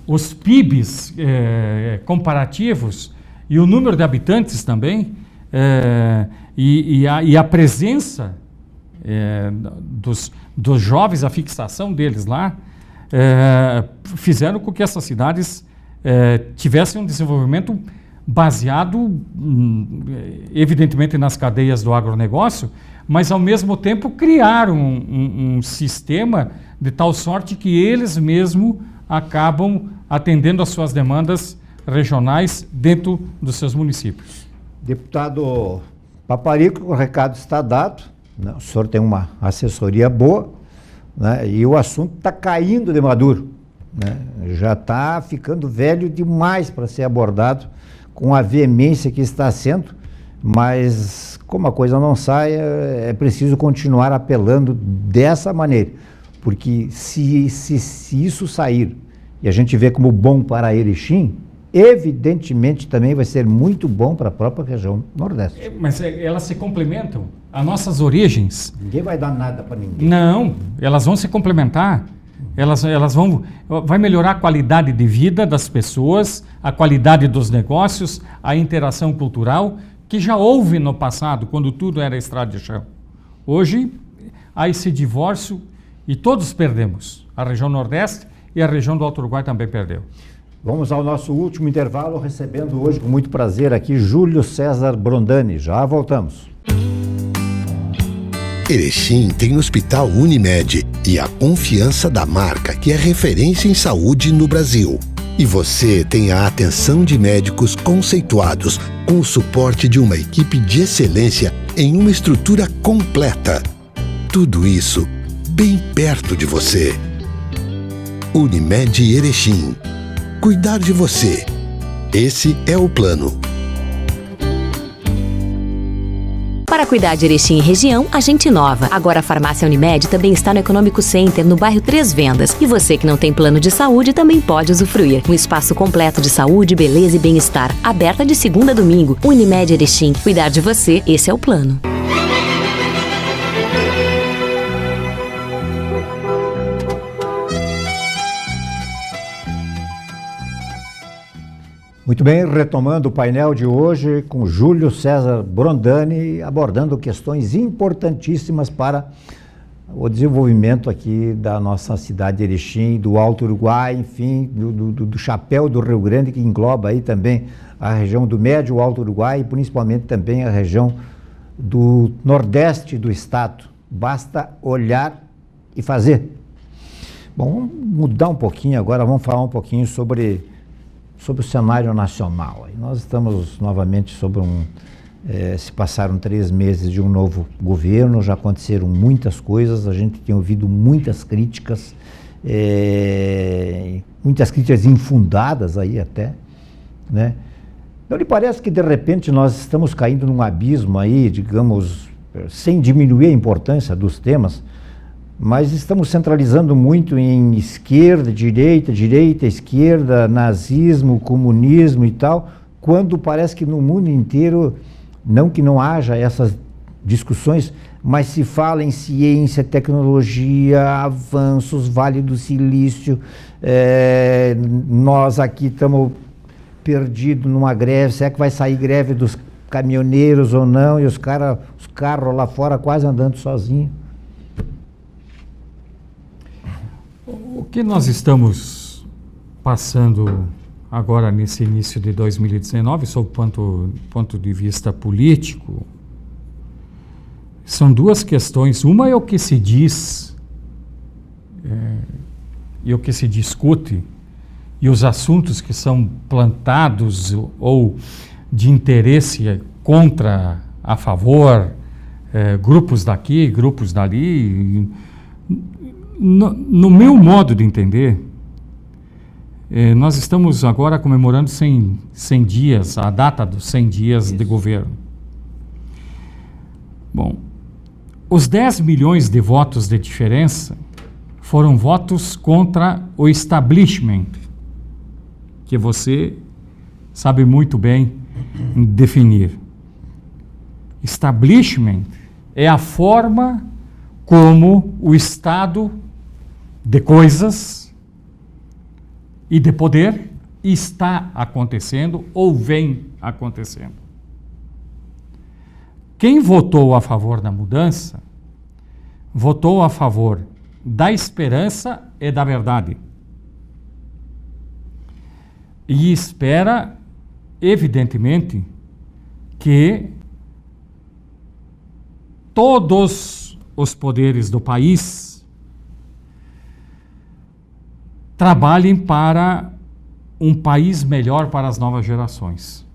Os PIBs comparativos e o número de habitantes também, e a presença dos jovens, a fixação deles lá, fizeram com que essas cidades tivessem um desenvolvimento baseado, evidentemente, nas cadeias do agronegócio, mas, ao mesmo tempo, criar um sistema de tal sorte que eles mesmos acabam atendendo às suas demandas regionais dentro dos seus municípios. Deputado Paparico, o recado está dado, né? O senhor tem uma assessoria boa, né? E o assunto está caindo de maduro, né? Já está ficando velho demais para ser abordado com a veemência que está sendo, mas como a coisa não sai, é preciso continuar apelando dessa maneira, porque se isso sair e a gente vê como bom para Erechim, evidentemente também vai ser muito bom para a própria região Nordeste. Mas elas se complementam. As nossas origens... Ninguém vai dar nada para ninguém. Não, elas vão se complementar. Vai melhorar a qualidade de vida das pessoas, a qualidade dos negócios, a interação cultural, que já houve no passado, quando tudo era estrada de chão. Hoje, há esse divórcio e todos perdemos. A região Nordeste e a região do Alto Uruguai também perdeu. Vamos ao nosso último intervalo, recebendo hoje com muito prazer aqui Júlio César Brondani. Já voltamos. Erechim tem o Hospital Unimed e a confiança da marca que é referência em saúde no Brasil. E você tem a atenção de médicos conceituados com o suporte de uma equipe de excelência em uma estrutura completa. Tudo isso bem perto de você. Unimed Erechim. Cuidar de você. Esse é o plano. Para cuidar de Erechim e região, a gente inova. Agora a farmácia Unimed também está no Econômico Center, no bairro Três Vendas. E você que não tem plano de saúde também pode usufruir. Um espaço completo de saúde, beleza e bem-estar. Aberta de segunda a domingo. Unimed Erechim. Cuidar de você, esse é o plano. Muito bem, retomando o painel de hoje com Júlio César Brondani, abordando questões importantíssimas para o desenvolvimento aqui da nossa cidade de Erechim, do Alto Uruguai, enfim, do chapéu do Rio Grande, que engloba aí também a região do Médio e Alto Uruguai e principalmente também a região do Nordeste do estado. Basta olhar e fazer. Bom, vamos mudar um pouquinho agora, vamos falar um pouquinho sobre o cenário nacional. Nós estamos novamente se passaram 3 meses de um novo governo, já aconteceram muitas coisas, a gente tem ouvido muitas críticas infundadas aí até, né? Não lhe parece que de repente nós estamos caindo num abismo aí, digamos, sem diminuir a importância dos temas, mas estamos centralizando muito em esquerda, direita, esquerda, nazismo, comunismo e tal, quando parece que no mundo inteiro, não que não haja essas discussões, mas se fala em ciência, tecnologia, avanços, Vale do Silício, nós aqui estamos perdidos numa greve, será que vai sair greve dos caminhoneiros ou não, e os carros lá fora quase andando sozinhos. O que nós estamos passando agora nesse início de 2019, sob o ponto de vista político, são 2 questões. Uma é o que se diz e o que se discute, e os assuntos que são plantados ou de interesse contra, a favor, grupos daqui, grupos dali. No meu modo de entender, nós estamos agora comemorando 100 dias, a data dos 100 dias Isso. de governo. Bom, os 10 milhões de votos de diferença foram votos contra o establishment, que você sabe muito bem definir. Establishment é a forma como o Estado de coisas e de poder está acontecendo ou vem acontecendo. Quem votou a favor da mudança, votou a favor da esperança e da verdade. e espera, evidentemente, que todos os poderes do país trabalhem para um país melhor para as novas gerações.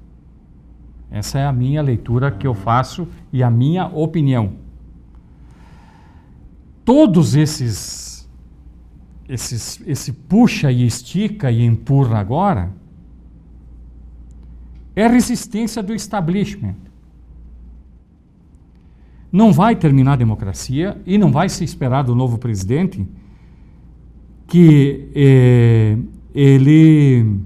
Essa é a minha leitura que eu faço e a minha opinião. Todos esse puxa e estica e empurra agora é resistência do establishment. Não vai terminar a democracia e não vai se esperar do novo presidente que ele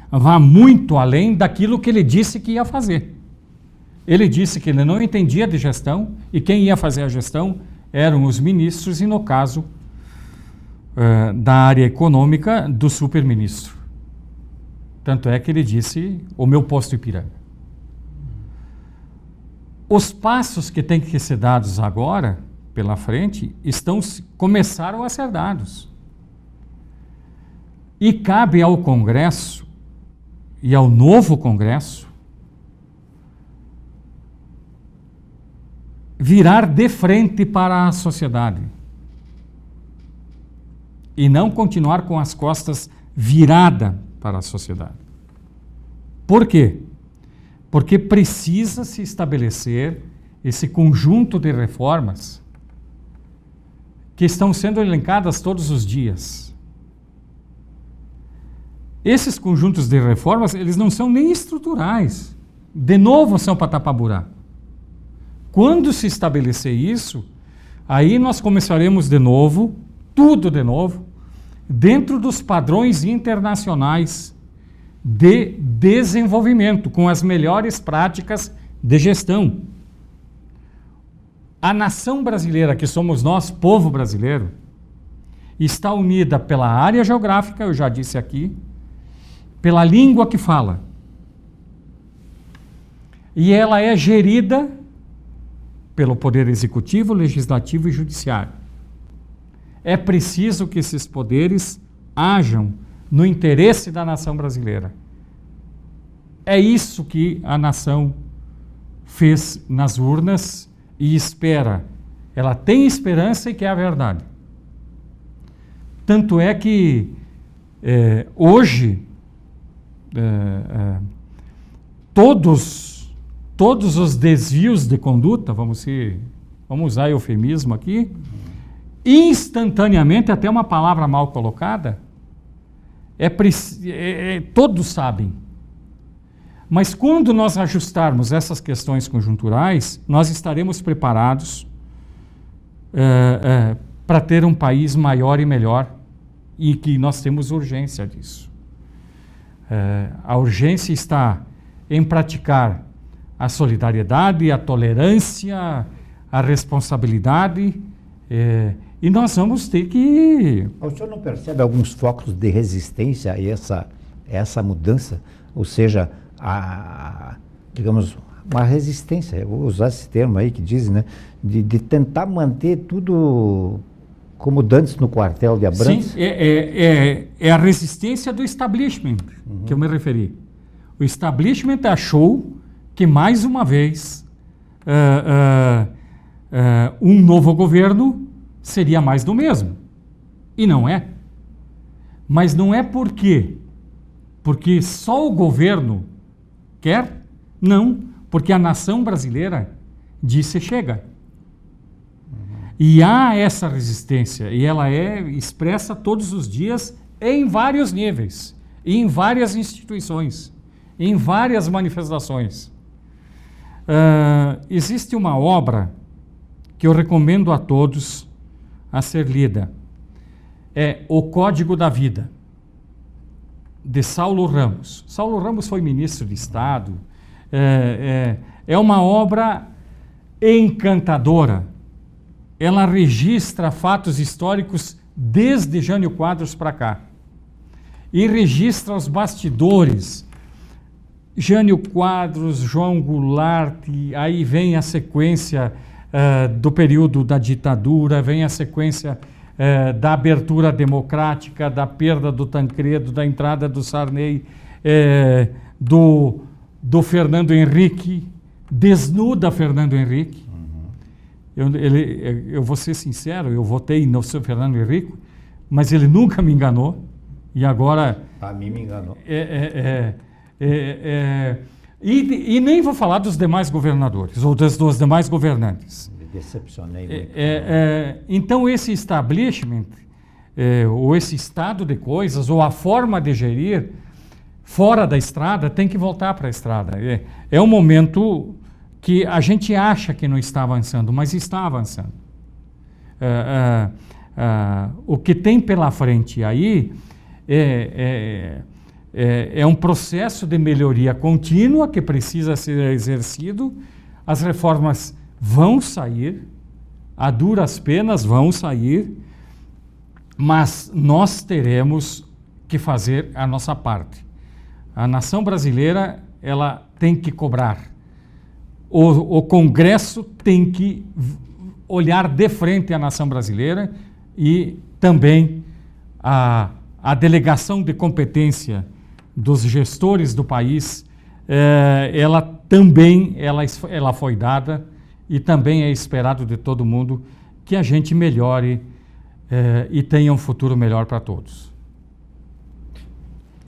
vá muito além daquilo que ele disse que ia fazer. Ele disse que ele não entendia de gestão e quem ia fazer a gestão eram os ministros e, no caso da área econômica, do superministro. Tanto é que ele disse o meu posto Ipiranga. Os passos que têm que ser dados agora, pela frente, começaram a ser dados. E cabe ao Congresso e ao novo Congresso virar de frente para a sociedade e não continuar com as costas viradas para a sociedade. Por quê? Porque precisa se estabelecer esse conjunto de reformas que estão sendo elencadas todos os dias. Esses conjuntos de reformas, eles não são nem estruturais. De novo, são para tapar buraco. Quando se estabelecer isso, aí nós começaremos de novo, tudo de novo, dentro dos padrões internacionais de desenvolvimento, com as melhores práticas de gestão. A nação brasileira, que somos nós, povo brasileiro, está unida pela área geográfica, eu já disse aqui, pela língua que fala. E ela é gerida pelo poder executivo, legislativo e judiciário. É preciso que esses poderes ajam no interesse da nação brasileira. É isso que a nação fez nas urnas e espera. Ela tem esperança e quer a verdade. Tanto é que hoje todos os desvios de conduta, vamos usar eufemismo aqui, instantaneamente, até uma palavra mal colocada, todos sabem. Mas quando nós ajustarmos essas questões conjunturais, nós estaremos preparados para ter um país maior e melhor, e que nós temos urgência disso. A urgência está em praticar a solidariedade, a tolerância, a responsabilidade, e nós vamos ter que... O senhor não percebe alguns focos de resistência a essa mudança? Ou seja, digamos, uma resistência, eu vou usar esse termo aí que dizem, né? De tentar manter tudo como dantes no quartel de Abrantes? Sim, é a resistência do establishment que eu me referi. O establishment achou que, mais uma vez, um novo governo seria mais do mesmo. E não é. Mas não é por quê? Porque só o governo quer? Não, porque a nação brasileira disse chega. E há essa resistência, e ela é expressa todos os dias em vários níveis, em várias instituições, em várias manifestações. Existe uma obra que eu recomendo a todos a ser lida. É O Código da Vida, de Saulo Ramos. Saulo Ramos foi ministro de Estado. É uma obra encantadora. Ela registra fatos históricos desde Jânio Quadros para cá. E registra os bastidores. Jânio Quadros, João Goulart, aí vem a sequência do período da ditadura, vem a sequência da abertura democrática, da perda do Tancredo, da entrada do Sarney, do Fernando Henrique, desnuda Fernando Henrique. Eu vou ser sincero, eu votei no seu Fernando Henrique, mas ele nunca me enganou, e agora... A mim me enganou. E nem vou falar dos demais governadores, ou dos demais governantes. Me decepcionei muito. Então esse establishment, ou esse estado de coisas, ou a forma de gerir fora da estrada, tem que voltar para a estrada. É um momento que a gente acha que não está avançando, mas está avançando. O que tem pela frente aí é um processo de melhoria contínua que precisa ser exercido. As reformas vão sair, a duras penas vão sair, mas nós teremos que fazer a nossa parte. A nação brasileira, ela tem que cobrar. O Congresso tem que olhar de frente à nação brasileira, e também a delegação de competência dos gestores do país, ela também ela foi dada, e também é esperado de todo mundo que a gente melhore e tenha um futuro melhor para todos.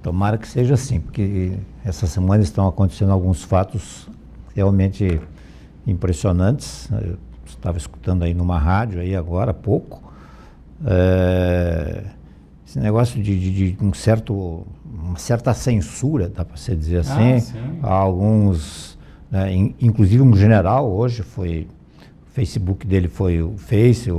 Tomara que seja assim, porque essa semana estão acontecendo alguns fatos realmente impressionantes. Eu estava escutando aí numa rádio aí agora há pouco, esse negócio de uma certa censura, dá para se dizer assim, a alguns, né, inclusive um general hoje foi, o Facebook dele foi o Face,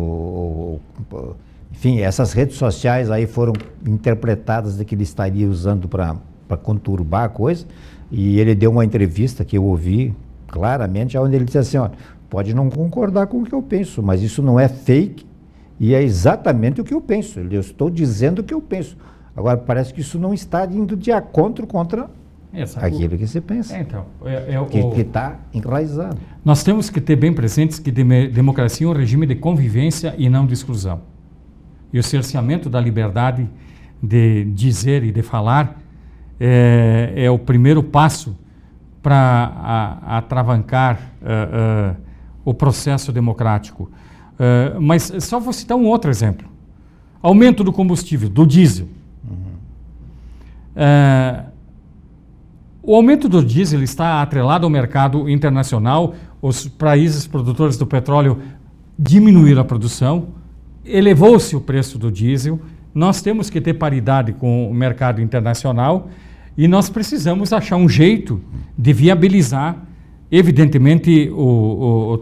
enfim, essas redes sociais aí foram interpretadas de que ele estaria usando para conturbar a coisa, e ele deu uma entrevista que eu ouvi claramente, onde ele disse assim, ó, pode não concordar com o que eu penso, mas isso não é fake, e é exatamente o que eu penso. Eu estou dizendo o que eu penso. Agora, parece que isso não está indo de acordo contra aquilo que você pensa. Que está enraizado. Nós temos que ter bem presentes que democracia é um regime de convivência e não de exclusão. E o cerceamento da liberdade de dizer e de falar é o primeiro passo para atravancar o processo democrático. Mas só vou citar um outro exemplo. Aumento do combustível, do diesel. O aumento do diesel está atrelado ao mercado internacional. Os países produtores do petróleo diminuíram a produção, elevou-se o preço do diesel. Nós temos que ter paridade com o mercado internacional e nós precisamos achar um jeito de viabilizar, evidentemente,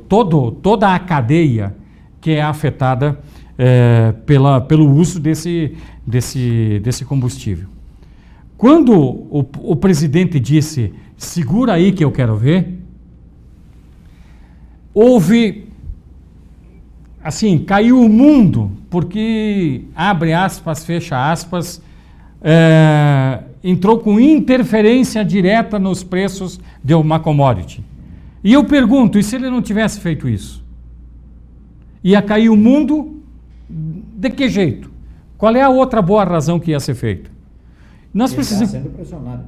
toda a cadeia que é afetada pelo uso desse combustível. Quando o presidente disse, segura aí que eu quero ver, houve, assim, caiu o mundo, porque, abre aspas, fecha aspas, entrou com interferência direta nos preços de uma commodity. E eu pergunto, e se ele não tivesse feito isso? Ia cair o mundo de que jeito? Qual é a outra boa razão que ia ser feita? Nós precisamos... Está sendo pressionado.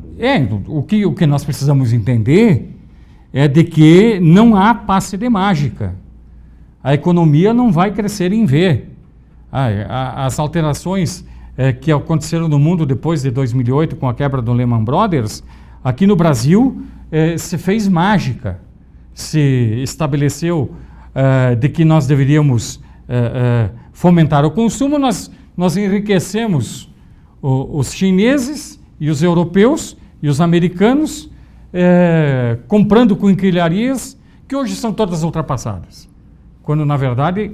O que nós precisamos entender é de que não há passe de mágica. A economia não vai crescer em V. As alterações que aconteceram no mundo depois de 2008 com a quebra do Lehman Brothers, aqui no Brasil se fez mágica. Se estabeleceu de que nós deveríamos fomentar o consumo, nós enriquecemos os chineses e os europeus e os americanos comprando quinquilharias que hoje são todas ultrapassadas. Quando, na verdade,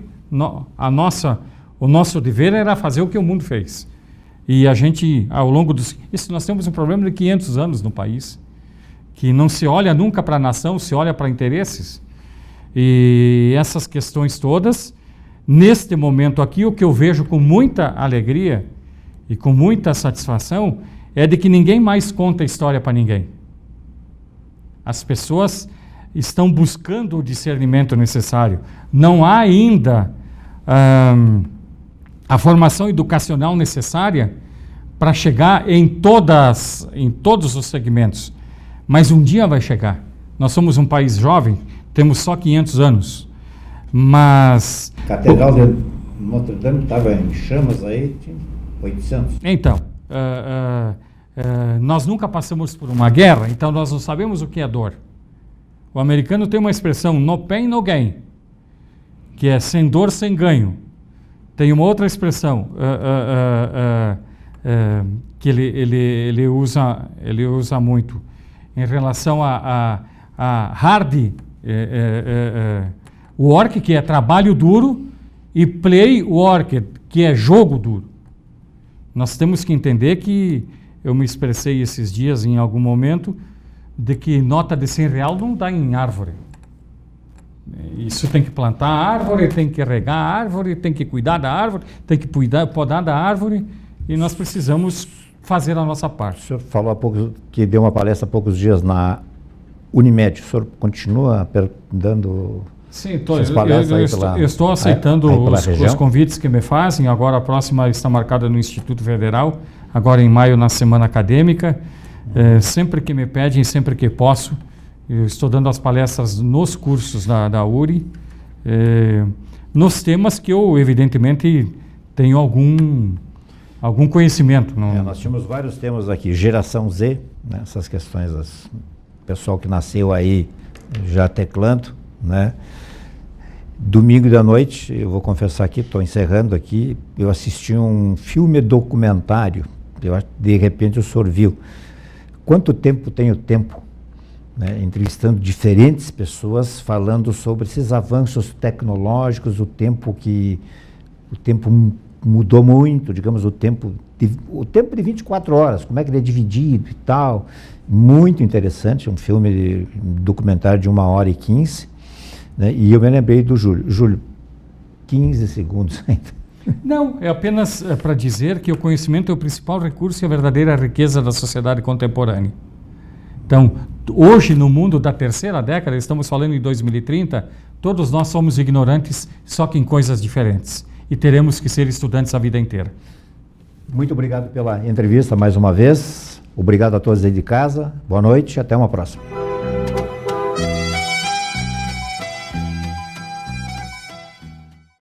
o nosso dever era fazer o que o mundo fez. E a gente, ao longo dos... nós temos um problema de 500 anos no país, que não se olha nunca para a nação, se olha para interesses. E essas questões todas, neste momento aqui, o que eu vejo com muita alegria e com muita satisfação é de que ninguém mais conta história para ninguém. As pessoas estão buscando o discernimento necessário. Não há ainda a formação educacional necessária para chegar em todos os segmentos. Mas um dia vai chegar. Nós somos um país jovem, temos só 500 anos. Mas... A Catedral de Notre Dame estava em chamas aí, tinha 800. Então, nós nunca passamos por uma guerra, então nós não sabemos o que é dor. O americano tem uma expressão, no pain, no gain, que é sem dor, sem ganho. Tem uma outra expressão que ele usa muito em relação a hard work, que é trabalho duro, e play work, que é jogo duro. Nós temos que entender que, eu me expressei esses dias em algum momento, de que nota de R$100 não dá em árvore. Isso tem que plantar a árvore, tem que regar a árvore, tem que cuidar da árvore, tem que podar da árvore, e nós precisamos fazer a nossa parte. O senhor falou há pouco que deu uma palestra há poucos dias na Unimed. O senhor continua dando... Sim, eu estou aceitando os convites que me fazem. Agora a próxima está marcada no Instituto Federal, agora em maio, na Semana Acadêmica. Sempre que me pedem, sempre que posso, eu estou dando as palestras nos cursos da URI, nos temas que eu, evidentemente, tenho algum conhecimento. Nós tínhamos vários temas aqui, geração Z, né, essas questões, pessoal que nasceu aí já teclando, né? Domingo da noite, eu vou confessar aqui, estou encerrando aqui, eu assisti um filme documentário, de repente o senhor viu. Quanto tempo tem o tempo? Né, entrevistando diferentes pessoas, falando sobre esses avanços tecnológicos, o tempo mudou muito, digamos, o tempo de 24 horas, como é que ele é dividido e tal. Muito interessante, um filme documentário de 1h15, né, e eu me lembrei do Júlio. Júlio, 15 segundos ainda. Não, é apenas para dizer que o conhecimento é o principal recurso e a verdadeira riqueza da sociedade contemporânea. Então, hoje no mundo da terceira década, estamos falando em 2030, todos nós somos ignorantes, só que em coisas diferentes. E teremos que ser estudantes a vida inteira. Muito obrigado pela entrevista mais uma vez. Obrigado a todos aí de casa. Boa noite e até uma próxima.